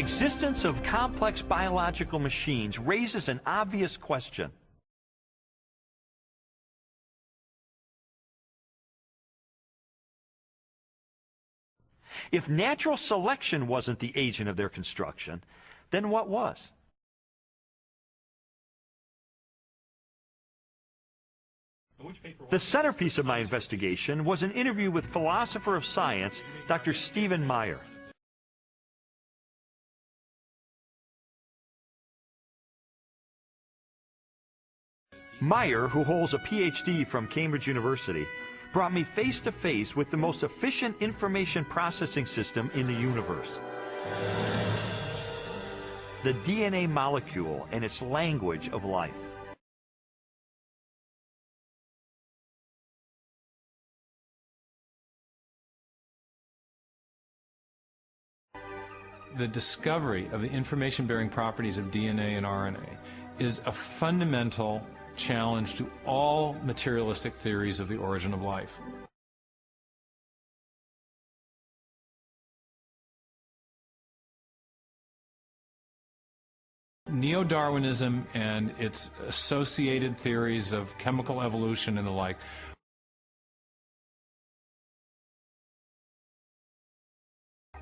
existence of complex biological machines raises an obvious question. If natural selection wasn't the agent of their construction, then what was? The centerpiece of my investigation was an interview with philosopher of science, Dr. Stephen Meyer. Meyer, who holds a PhD from Cambridge University, brought me face to face with the most efficient information processing system in the universe. The DNA molecule and its language of life. The discovery of the information-bearing properties of DNA and RNA is a fundamental challenge to all materialistic theories of the origin of life. Neo-Darwinism and its associated theories of chemical evolution and the like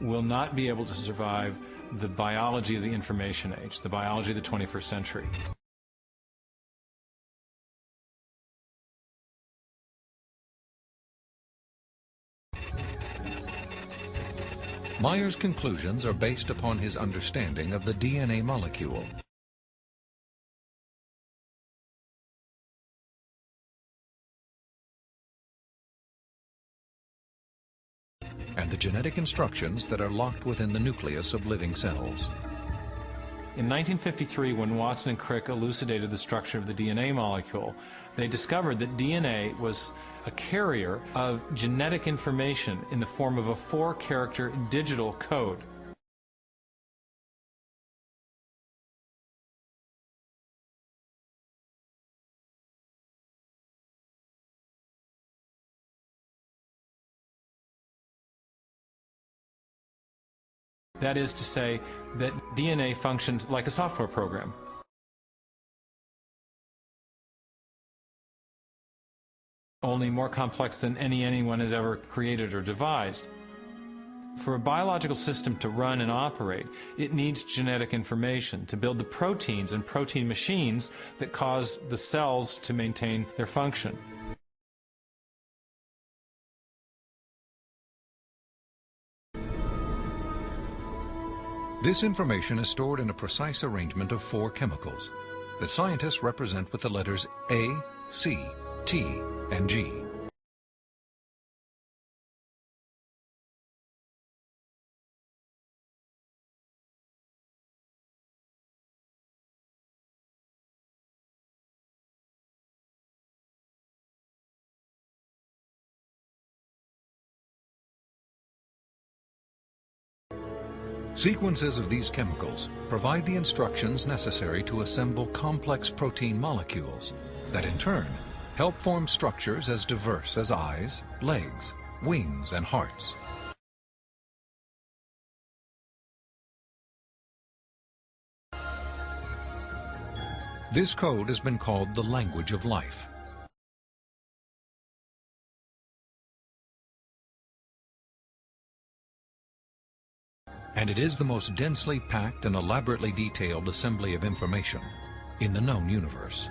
will not be able to survive the biology of the information age, the biology of the 21st century. Meyer's conclusions are based upon his understanding of the DNA molecule. And the genetic instructions that are locked within the nucleus of living cells. In 1953, when Watson and Crick elucidated the structure of the DNA molecule, they discovered that DNA was a carrier of genetic information in the form of a 4-character digital code. That is to say that DNA functions like a software program. Only more complex than anyone has ever created or devised. For a biological system to run and operate, it needs genetic information to build the proteins and protein machines that cause the cells to maintain their function. This information is stored in a precise arrangement of 4 chemicals that scientists represent with the letters A, C, T, and G. Sequences of these chemicals provide the instructions necessary to assemble complex protein molecules that in turn help form structures as diverse as eyes, legs, wings, and hearts. This code has been called the language of life. And it is the most densely packed and elaborately detailed assembly of information in the known universe.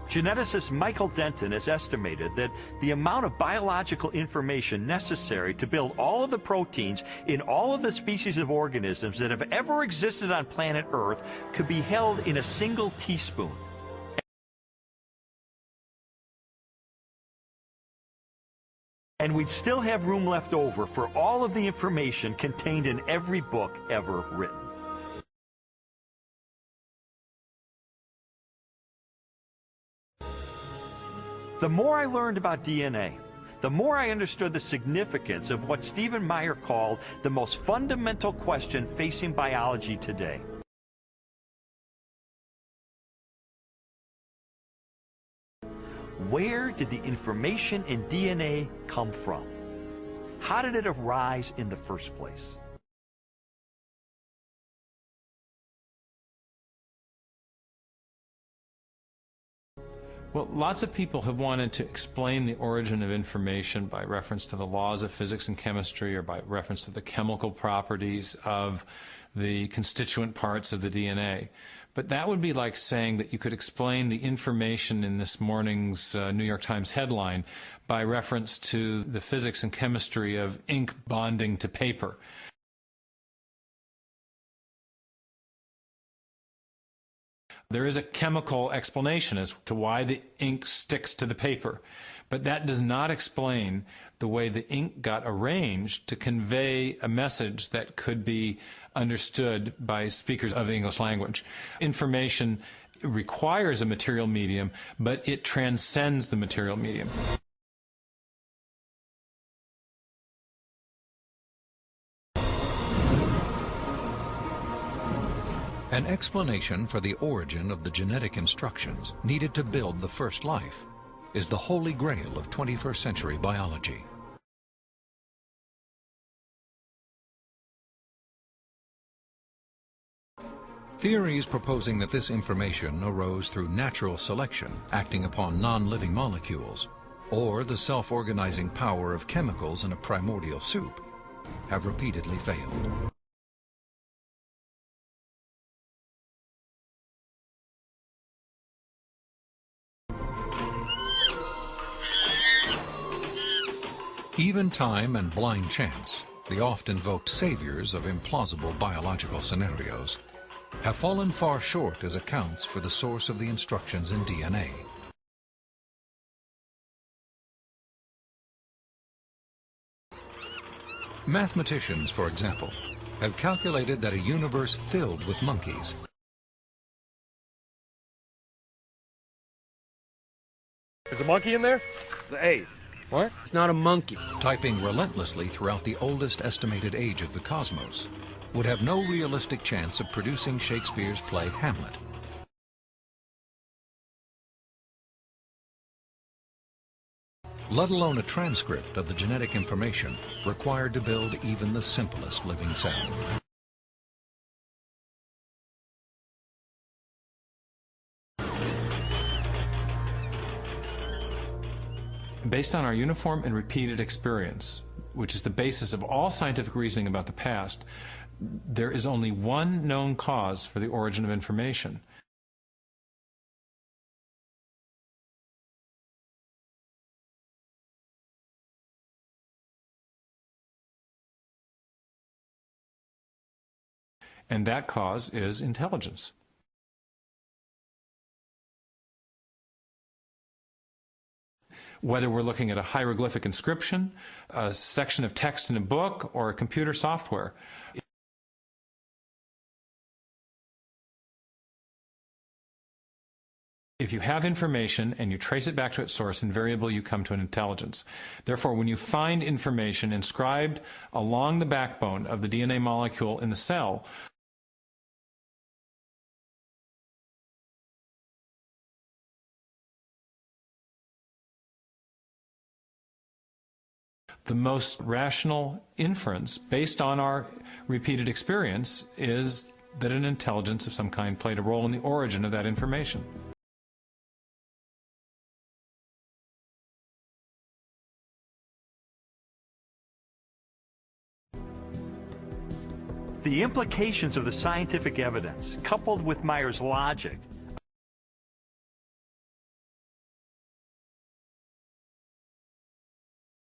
Geneticist Michael Denton has estimated that the amount of biological information necessary to build all of the proteins in all of the species of organisms that have ever existed on planet Earth could be held in a single teaspoon. And we'd still have room left over for all of the information contained in every book ever written. The more I learned about DNA, the more I understood the significance of what Stephen Meyer called the most fundamental question facing biology today. Where did the information in DNA come from? How did it arise in the first place? Well, lots of people have wanted to explain the origin of information by reference to the laws of physics and chemistry, or by reference to the chemical properties of the constituent parts of the DNA. But that would be like saying that you could explain the information in this morning's New York Times headline by reference to the physics and chemistry of ink bonding to paper. There is a chemical explanation as to why the ink sticks to the paper, but that does not explain the way the ink got arranged to convey a message that could be understood by speakers of the English language. Information requires a material medium, but it transcends the material medium. An explanation for the origin of the genetic instructions needed to build the first life is the holy grail of 21st century biology. Theories proposing that this information arose through natural selection acting upon non-living molecules, or the self-organizing power of chemicals in a primordial soup, have repeatedly failed. Even time and blind chance, the oft-invoked saviors of implausible biological scenarios, have fallen far short as accounts for the source of the instructions in DNA. Mathematicians, for example, have calculated that a universe filled with monkeys Is a monkey in there? Hey. What? It's not a monkey. typing relentlessly throughout the oldest estimated age of the cosmos, would have no realistic chance of producing Shakespeare's play Hamlet. Let alone a transcript of the genetic information required to build even the simplest living cell. Based on our uniform and repeated experience, which is the basis of all scientific reasoning about the past, there is only one known cause for the origin of information. And that cause is intelligence. Whether we're looking at a hieroglyphic inscription, a section of text in a book, or a computer software. If you have information and you trace it back to its source, invariably you come to an intelligence. Therefore, when you find information inscribed along the backbone of the DNA molecule in the cell, the most rational inference, based on our repeated experience, is that an intelligence of some kind played a role in the origin of that information. The implications of the scientific evidence, coupled with Mayer's logic,